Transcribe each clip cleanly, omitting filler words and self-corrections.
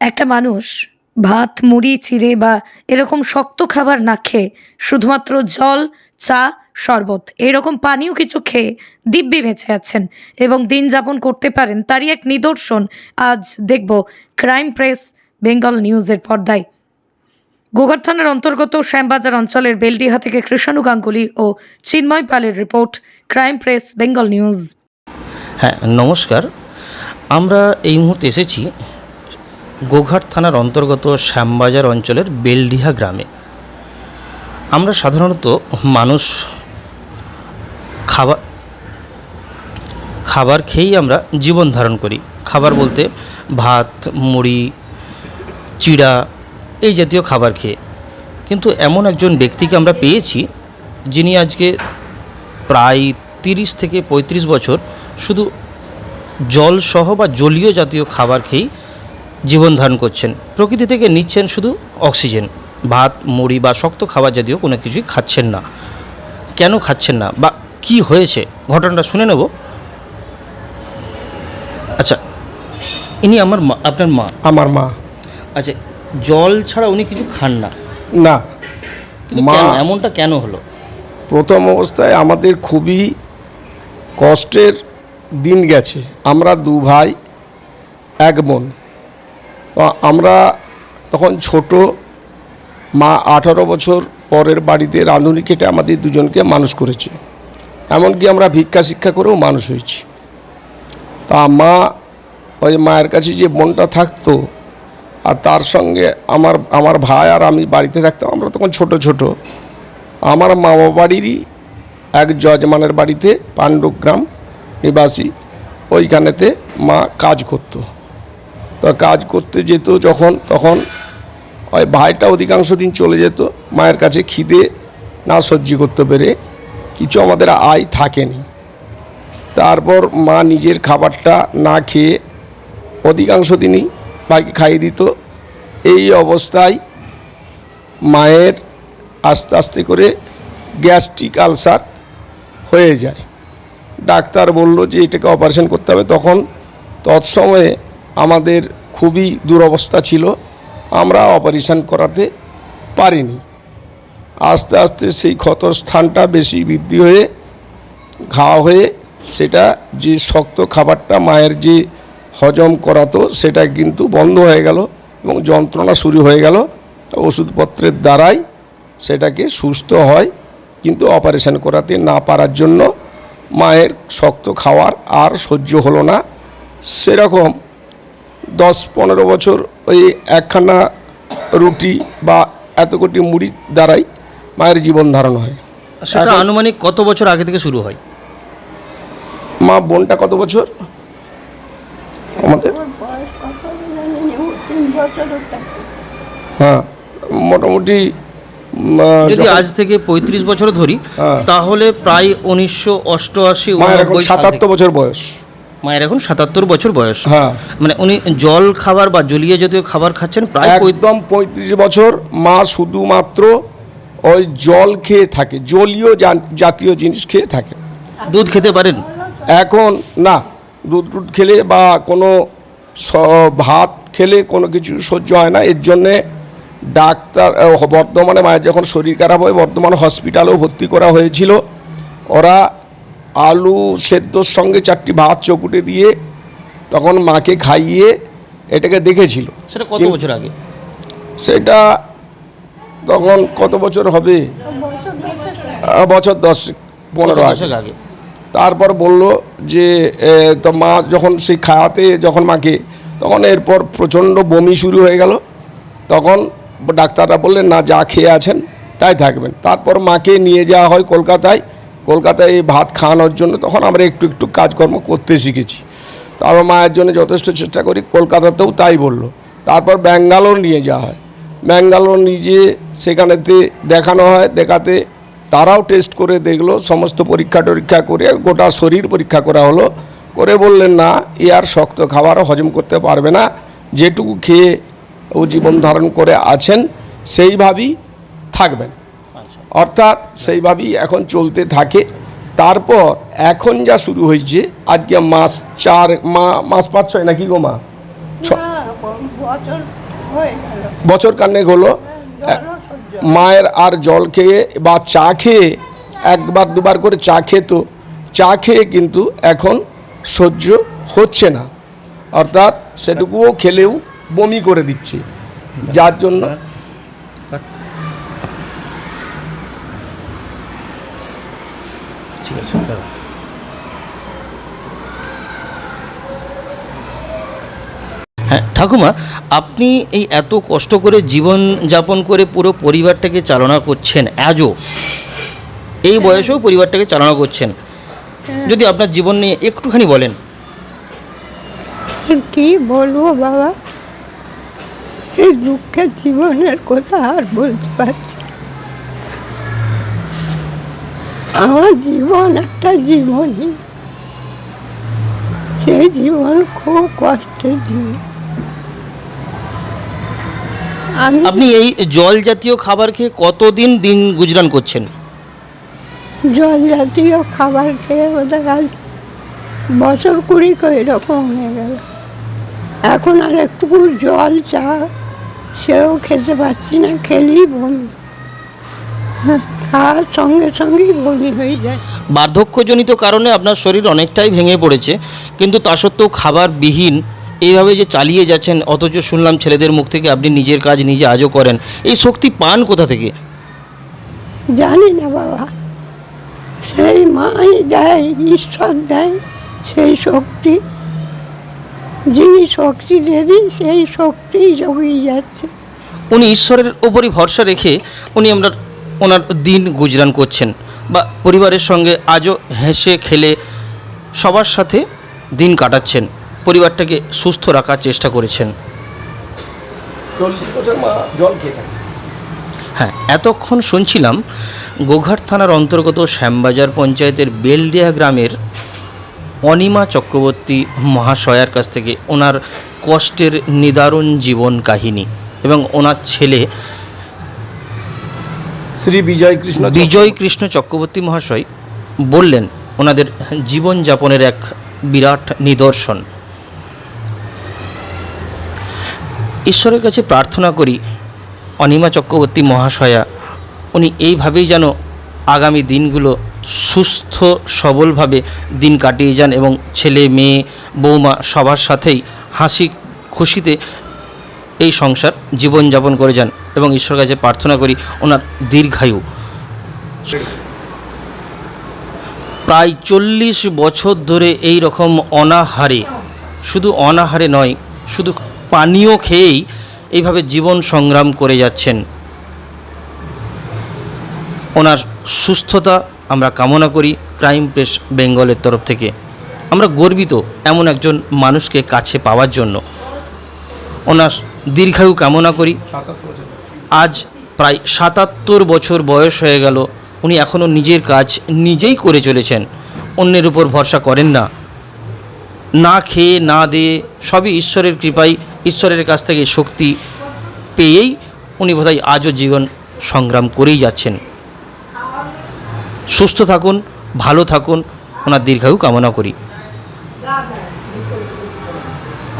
একটা মানুষ ভাত, মুড়ি, চিড়ে বা এরকম শক্ত খাবার না খেয়ে শুধুমাত্র জল, চা, শরবত এরকম পানীয় কিছু খেয়ে দিব্যি বেঁচে আছেন এবং দিন যাপন করতে পারেন তারই এক নিদর্শন আজ দেখব ক্রাইম প্রেস বেঙ্গল নিউজের পর্দায়। গোঘাট থানার অন্তর্গত শ্যামবাজার অঞ্চলের বেলডিহা থেকে কৃষাণু গাঙ্গুলি ও চিন্ময় পালের report, crime press Bengal news. হ্যাঁ, নমস্কার। আমরা এই মুহূর্তে এসেছি গোঘাট থানার অন্তর্গত শ্যামবাজার অঞ্চলের বেলডিহা গ্রামে। আমরা সাধারণত মানুষ খাবার খেয়েই আমরা জীবন ধারণ করি। খাবার বলতে ভাত, মুড়ি, চিড়া এই জাতীয় খাবার খেয়ে। কিন্তু এমন একজন ব্যক্তিকে আমরা পেয়েছি যিনি আজকে প্রায় 30 থেকে 35 বছর শুধু জলসহ বা জলীয় জাতীয় খাবার খেয়েই জীবন ধারণ করছেন। প্রকৃতি থেকে নিচ্ছেন শুধু অক্সিজেন। ভাত, মুড়ি বা শক্ত খাবার জাতীয় কোনো কিছুই খাচ্ছেন না। কেন খাচ্ছেন না বা কি হয়েছে ঘটনাটা শুনে নেব। আচ্ছা, ইনি আপনার মা? আমার মা। আচ্ছা, জল ছাড়া উনি কিছু খান না? না। মা এমনটা কেন হলো? প্রথম অবস্থায় আমাদের খুবই কষ্টের দিন গেছে। আমরা 2 ভাই 1 বোন। তো আমরা তখন ছোট। মা 18 বছর পরের বাড়িতে রাঁধুনি কেটে আমাদের দুজনকে মানুষ করেছে। এমনকি আমরা ভিক্ষা শিক্ষা করেও মানুষ হয়েছি। তা মা ওই মায়ের কাছে যে বোনটা থাকতো আর তার সঙ্গে আমার ভাই আর আমি বাড়িতে থাকতাম। আমরা তখন ছোট ছোট। আমার মামা বাড়িরই এক যজমানের বাড়িতে পাণ্ডুগ্রাম নিবাসী, ওইখানেতে মা কাজ করত। তো কাজ করতে যেত যখন, তখন ওই ভাইটা অধিকাংশ দিন চলে যেত। মায়ের কাছে খিদে না সহ্য করতে পেরে কিছু আমাদের আয় থাকেনি। তারপর মা নিজের খাবারটা না খেয়ে অধিকাংশ দিনই ভাইকে খাইয়ে দিত। এই অবস্থায় মায়ের আস্তে আস্তে করে গ্যাস্ট্রিক আলসার হয়ে যায়। ডাক্তার বলল যে এটাকে অপারেশন করতে হবে। তৎসময়ে আমাদের খুবই দুরবস্থা ছিল, আমরা অপারেশন করাতে পারিনি। আস্তে আস্তে সেই ক্ষতস্থানটা বেশি বৃদ্ধি হয়ে ঘা হয়ে সেটা যে শক্ত খাবারটা মায়ের যে হজম করাতো সেটা কিন্তু বন্ধ হয়ে গেল এবং যন্ত্রণা শুরু হয়ে গেল। ওষুধপত্রের দ্বারাই সেটাকে সুস্থ হয়, কিন্তু অপারেশন করাতে না পারার জন্য মায়ের শক্ত খাওয়ার আর সহ্য হলো না। সেরকম 10-15 বছর ওই একখানা রুটি বা এত কোটি মুড়ির দ্বারাই মায়ের জীবন ধারণ হয়। সেটা আনুমানিক কত বছর আগে থেকে শুরু হয়? মা বোনটা কত বছর আমাদের? হ্যাঁ, মোটামুটি যদি আজ থেকে 35 বছর ধরি তাহলে প্রায় 1988। মায়ের এখন 77 বছর বয়স। মায়ের এখন 77 বছর বয়স। হ্যাঁ, মানে উনি জল খাবার বা জলীয় জাতীয় খাবার খাচ্ছেন প্রায় একদম 35 বছর। মা শুধুমাত্র ওই জল খেয়ে থাকে, জলীয় জাতীয় জিনিস খেয়ে থাকে। দুধ খেতে পারেন? এখন না, দুধ খেলে বা কোনো ভাত খেলে কোনো কিছু সহ্য হয় না। এর জন্যে ডাক্তার বর্ধমানে মায়ের যখন শরীর খারাপ হয় বর্ধমান হসপিটালেও ভর্তি করা হয়েছিল। ওরা আলু সেদ্ধর সঙ্গে 4টি ভাত চকুটে দিয়ে তখন মাকে খাইয়ে এটাকে দেখেছিল। সেটা কত বছর আগে? সেটা তখন কত বছর হবে, বছর 10-15 আগে। তারপর বলল যে তো মা যখন সেই খাওয়াতে যখন মাকে, তখন এরপর প্রচণ্ড বমি শুরু হয়ে গেল। তখন ডাক্তাররা বললেন না, যা খেয়ে আছেন তাই থাকবেন। তারপর মাকে নিয়ে যাওয়া হয় কলকাতায় এই ভাত খাওয়ানোর জন্য। তখন আমরা একটু একটু কাজকর্ম করতে শিখেছি। তারপর মায়ের জন্য যথেষ্ট চেষ্টা করি, কলকাতাতেও তাই বলল। তারপর ব্যাঙ্গালোর নিয়ে যাওয়া হয়। ব্যাঙ্গালোর নিজে সেখানেতে দেখানো হয়। দেখাতে তারাও টেস্ট করে দেখলো, সমস্ত পরীক্ষা করে গোটা শরীর পরীক্ষা করা হলো। করে বললেন না, এ আর শক্ত খাবারও হজম করতে পারবে না, যেটুকু খেয়ে ও জীবন ধারণ করে আছেন সেইভাবেই থাকবেন। অর্থাৎ সেইভাবেই এখন চলতে থাকে। তারপর এখন যা শুরু হয়েছে, আজকে মাস 4 মাস 5-6 নাকি গো মা? বছর কানেক হলো মায়ের আর জল খেয়ে বা চা খেয়ে, একবার দুবার করে চা খেত, চা খেয়ে কিন্তু এখন সহ্য হচ্ছে না, অর্থাৎ সেটুকুও খেলেও বমি করে দিচ্ছে, যার জন্য ঠিক আছে দাঁড়াও। হ্যাঁ ঠাকুমা, আপনি এই এত কষ্ট করে জীবন যাপন করে পুরো পরিবারটাকে চালনা করছেন, আজও এই বয়সেও পরিবারটাকে চালনা করছেন, যদি আপনার জীবন নিয়ে একটুখানি বলেন। কি বলবো বাবা, এই দুঃখের জীবনের কথা আর বলতে পারছি না। আমার জীবন একটা জীবনই, সেই জীবন খুব কষ্টের জীবন। আপনি এই জল জাতীয় খাবার খেয়ে কতদিন দিন গুজরান করছেন? জল জাতীয় খাবার খেয়ে বোধহয় আজ বছর 20 এরকম হয়ে গেল। এখন আর একটুকু জল চা সেও খেতে পারছি না, খেলেই বমি, খাওয়ার সঙ্গে সঙ্গেই বমি হয়ে যায়। বার্ধক্যজনিত কারণে আপনার শরীর অনেকটাই ভেঙে পড়েছে, কিন্তু তা সত্ত্বেও খাবার বিহীন এইভাবে যে চালিয়ে যাচ্ছেন, অথচ শুনলাম ছেলেদের মুখ থেকে আপনি নিজের কাজ নিজে আজও করেন, এই শক্তি পান কোথা থেকে? জানি না বাবা, সেই মাই দেয়, ঈশ্বর দেয় সেই শক্তি, যিনি শক্তি দেবী সেই শক্তিই জগিয়ে যাচ্ছে। উনি ঈশ্বরের ওপরই ভরসা রেখে উনি ওনার দিন গুজরান করছেন, বা পরিবারের সঙ্গে আজও হেসে খেলে সবার সাথে দিন কাটাচ্ছেন, পরিবারটাকে সুস্থ রাখার চেষ্টা করেছেন। 40 বছর মা জল খেয়ে থাকে। হ্যাঁ, এতক্ষণ শুনছিলাম গোঘাট থানার অন্তর্গত শ্যামবাজার পঞ্চায়েতের বেলডিয়া গ্রামের অনিমা চক্রবর্তী মহাশয়ার কাছ থেকে ওনার কষ্টের নিদারুণ জীবন কাহিনী, এবং ওনার ছেলে শ্রী বিজয় কৃষ্ণ চক্রবর্তী মহাশয় বললেন ওনাদের জীবনযাপনের এক বিরাট নিদর্শন। ঈশ্বরের কাছে প্রার্থনা করি অনিমা চক্রবর্তী মহাশয়া উনি এইভাবেই যেন আগামী দিনগুলো সুস্থ সবলভাবে দিন কাটিয়ে যান, এবং ছেলে মেয়ে বৌমা সবার সাথেই হাসি খুশিতে এই সংসার জীবনযাপন করে যান, এবং ঈশ্বরের কাছে প্রার্থনা করি ওনার দীর্ঘায়ু। প্রায় 40 বছর ধরে এই রকম অনাহারে, শুধু অনাহারে নয়, শুধু পানীয় খেয়েই এইভাবে জীবন সংগ্রাম করে যাচ্ছেন। ওনার সুস্থতা আমরা কামনা করি ক্রাইম প্রেস বেঙ্গলের তরফ থেকে। আমরা গর্বিত এমন একজন মানুষকে কাছে পাওয়ার জন্য। ওনার দীর্ঘায়ু কামনা করি। আজ প্রায় 77 বছর বয়স হয়ে গেল, উনি এখনও নিজের কাজ নিজেই করে চলেছেন, অন্যের উপর ভরসা করেন না, না খেয়ে না দিয়ে সবই ঈশ্বরের কৃপায়, ঈশ্বরের কাছ থেকে শক্তি পেয়েই উনি বোধহয় আজও জীবন সংগ্রাম করেই যাচ্ছেন। সুস্থ থাকুন, ভালো থাকুন, ওনার দীর্ঘায়ু কামনা করি।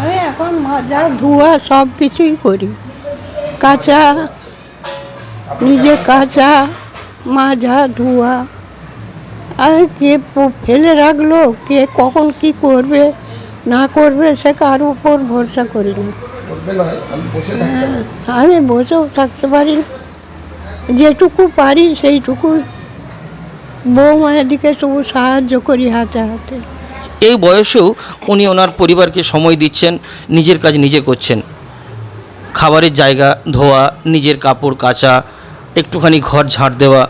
আমি এখন মাজা ধোয়া সব কিছুই করি, কাঁচা, নিজে কাঁচা মাজা ধোয়া। আর কে ফেলে রাখলো, কে কখন কি করবে না করবে সে কার উপর ভরসা করি না। আমি বসেও থাকতে পারি, যেটুকু পারি সেইটুকুই বৌমায়ের দিকে শুধু সাহায্য করি হাতে হাতে। এই বয়সেও উনি ওনার পরিবারকে সময় দিচ্ছেন, নিজের কাজ নিজে করছেন, খাবারের জায়গা ধোয়া, নিজের কাপড় কাচা, একটুখানি ঘর ঝাড় দেওয়া।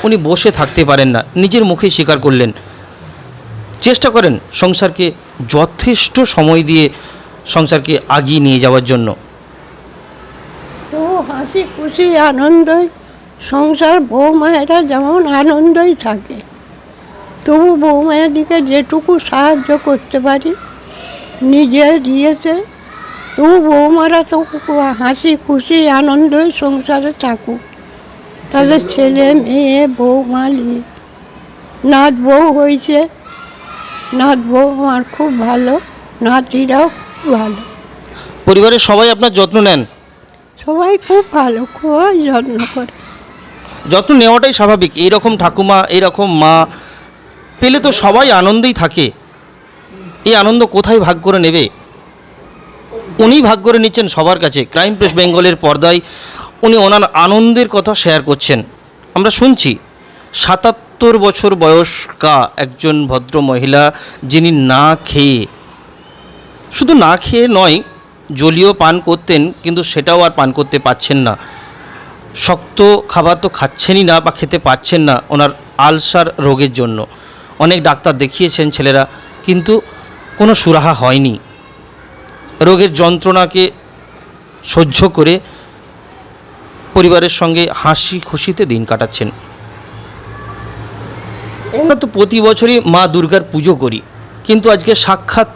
উনি বসে থাকতে পারেন না, নিজের মুখে স্বীকার করলেন। চেষ্টা করেন সংসারকে যথেষ্ট সময় দিয়ে সংসারকে আগিয়ে নিয়ে যাওয়ার জন্য। তো হাসি খুশি আনন্দই সংসার, বৌমায়েরা যেমন আনন্দই থাকে, তবু বৌমায়ের দিকে যেটুকু সাহায্য করতে পারি নিজের ইয়েতে, তবু বৌমারা তো হাসি খুশি আনন্দই সংসারে থাকুক। তাদের ছেলে মেয়ে বৌমালি, নাত বউ হয়েছে, নাত বউ আমার খুব ভালো, নাতিরাও খুব ভালো। পরিবারের সবাই আপনার যত্ন নেন? সবাই খুব ভালো, খুব যত্ন করে। যত্ন নেওয়াটাই স্বাভাবিক। এইরকম ঠাকুমা, এইরকম মা পেলে তো সবাই আনন্দেই থাকে। এই আনন্দ কোথায় ভাগ করে নেবে? উনি ভাগ করে নিচ্ছেন সবার কাছে। ক্রাইম প্রেস বেঙ্গলের পর্দায় উনি ওনার আনন্দের কথা শেয়ার করছেন। আমরা শুনছি ৭৭ বছর বয়স্কা একজন ভদ্র মহিলা, যিনি না খেয়ে, শুধু না খেয়ে নয়, জলীয় পান করতেন, কিন্তু সেটাও আর পান করতে পারছেন না। শক্ত খাবার তো খাচ্ছেনই না বা খেতে পাচ্ছেন না ওনার আলসার রোগের জন্য। অনেক ডাক্তার দেখিয়েছেন ছেলেরা, কিন্তু কোনো সুরাহা হয়নি। রোগের যন্ত্রণাকে সহ্য করে পরিবারের সঙ্গে হাসি খুশিতে দিন কাটাচ্ছেন। আমরা তো প্রতি বছরই মা দুর্গার পুজো করি, কিন্তু আজকে সাক্ষাৎ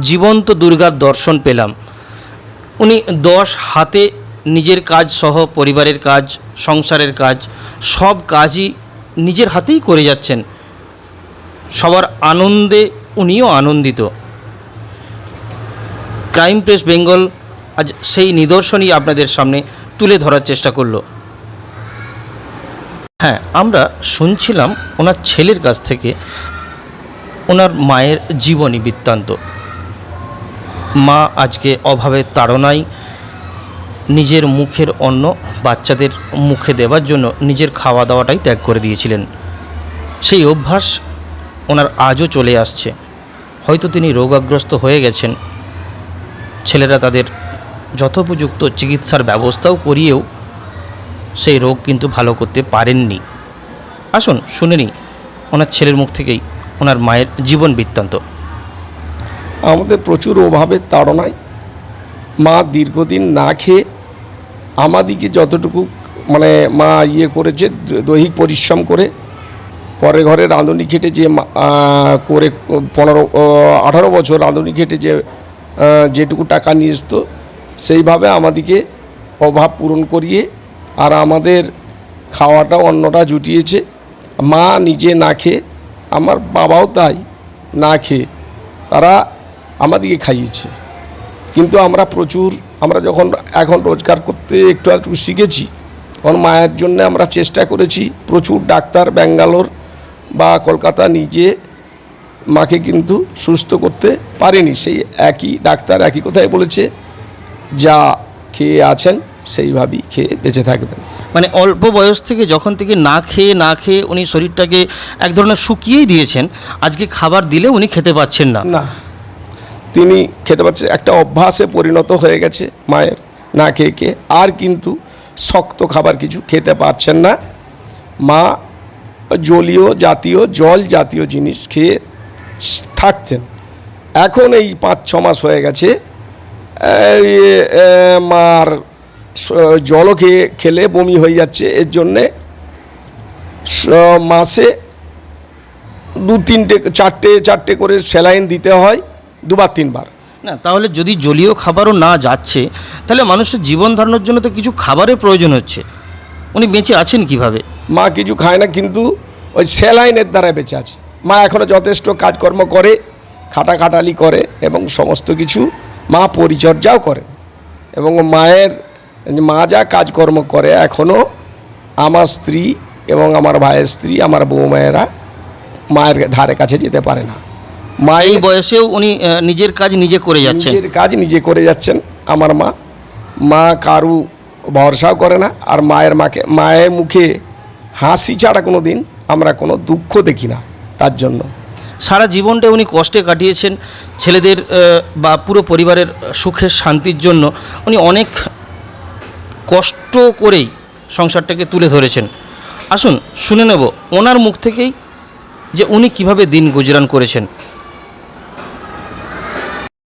জীবন্ত দুর্গার দর্শন পেলাম। উনি 10 হাতে নিজের কাজ সহ পরিবারের কাজ, সংসারের কাজ, সব কাজই নিজের হাতেই করে যাচ্ছেন। সবার আনন্দে উনিও আনন্দিত। ক্রাইম প্রেস বেঙ্গল আজ সেই নিদর্শনই আপনাদের সামনে তুলে ধরার চেষ্টা করলো। হ্যাঁ, আমরা শুনছিলাম ওনার ছেলের কাছ থেকে ওনার মায়ের জীবনী বৃত্তান্ত। মা আজকে অভাবের তাড়নায় নিজের মুখের অন্ন বাচ্চাদের মুখে দেওয়ার জন্য নিজের খাওয়া দাওয়াটাই ত্যাগ করে দিয়েছিলেন। সেই অভ্যাস ওনার আজও চলে আসছে। হয়তো তিনি রোগাগ্রস্ত হয়ে গেছেন, ছেলেরা তাদের যথোপযুক্ত চিকিৎসার ব্যবস্থাও করিয়েও সেই রোগ কিন্তু ভালো করতে পারেননি। আসুন শুনে নিই ওনার ছেলের মুখ থেকেই ওনার মায়ের জীবন বৃত্তান্ত। আমাদের প্রচুর অভাবের তাড়নায় মা দীর্ঘদিন না খেয়ে আমাদিকে যতটুকু মানে মা করেছে, দৈহিক পরিশ্রম করে, পরে ঘরে রাঁধুনি খেটে যে করে 15-18 বছর রাঁধুনি খেটে যেটুকু টাকা নিয়ে আসতো, সেইভাবে আমাদিকে অভাব পূরণ করিয়ে আর আমাদের খাওয়াটা অন্নটা জুটিয়েছে। মা নিজে না খেয়ে, আমার বাবাও তাই না খেয়ে তারা আমাদিকে খাইয়েছে। কিন্তু আমরা যখন এখন রোজগার করতে একটু একটু শিখেছি, তখন মায়ের জন্য আমরা চেষ্টা করেছি। প্রচুর ডাক্তার ব্যাঙ্গালোর বা কলকাতা নিজে মাকে কিন্তু সুস্থ করতে পারেনি। সেই একই ডাক্তার একই কথাই বলেছে, যা খেয়ে আছেন সেইভাবেই খেয়ে বেঁচে থাকবেন। মানে অল্প বয়স থেকে যখন থেকে না খেয়ে উনি শরীরটাকে এক ধরনের শুকিয়েই দিয়েছেন। আজকে খাবার দিলে উনি খেতে পাচ্ছেন না। না, তিনি খেতে পাচ্ছে, একটা অভ্যাসে পরিণত হয়ে গেছে মায়ের না খেয়ে আর কিন্তু শক্ত খাবার কিছু খেতে পারছেন না। মা জলীয় জাতীয়, জল জাতীয় জিনিস খেয়ে থাকছেন। এখন এই 5-6 মাস হয়ে গেছে মার জলও খেলে বমি হয়ে যাচ্ছে। এর জন্যে মাসে 2-3-4টে করে স্যালাইন দিতে হয় 2-3 বার। না, তাহলে যদি জলীয় খাবারও না যাচ্ছে, তাহলে মানুষের জীবন ধারণের জন্য তো কিছু খাবারের প্রয়োজন হচ্ছে। উনি বেঁচে আছেন কিভাবে? মা কিছু খায় না, কিন্তু ওই স্যালাইনের দ্বারা বেঁচে আছে। মা এখনও যথেষ্ট কাজকর্ম করে, খাটাখাটালি করে এবং সমস্ত কিছু মা পরিচর্যাও করেন। এবং মা যা কাজকর্ম করে, এখনও আমার স্ত্রী এবং আমার ভাইয়ের স্ত্রী, আমার বৌমায়েরা মায়ের ধারে কাছে যেতে পারে না। মা এই বয়সেও উনি নিজের কাজ নিজে করে যাচ্ছেন। নিজের কাজ নিজে করে যাচ্ছেন। আমার মা কারু ভরসাও করে না। আর মায়ের মুখে হাসি ছাড়া কোনো দিন আমরা কোনো দুঃখ দেখি না। তার জন্য সারা জীবনটা উনি কষ্টে কাটিয়েছেন। ছেলেদের বা পুরো পরিবারের সুখের শান্তির জন্য উনি অনেক কষ্ট করেই সংসারটাকে তুলে ধরেছেন। আসুন শুনে নেব ওনার মুখ থেকেই যে উনি কিভাবে দিন গুজরান করেছেন।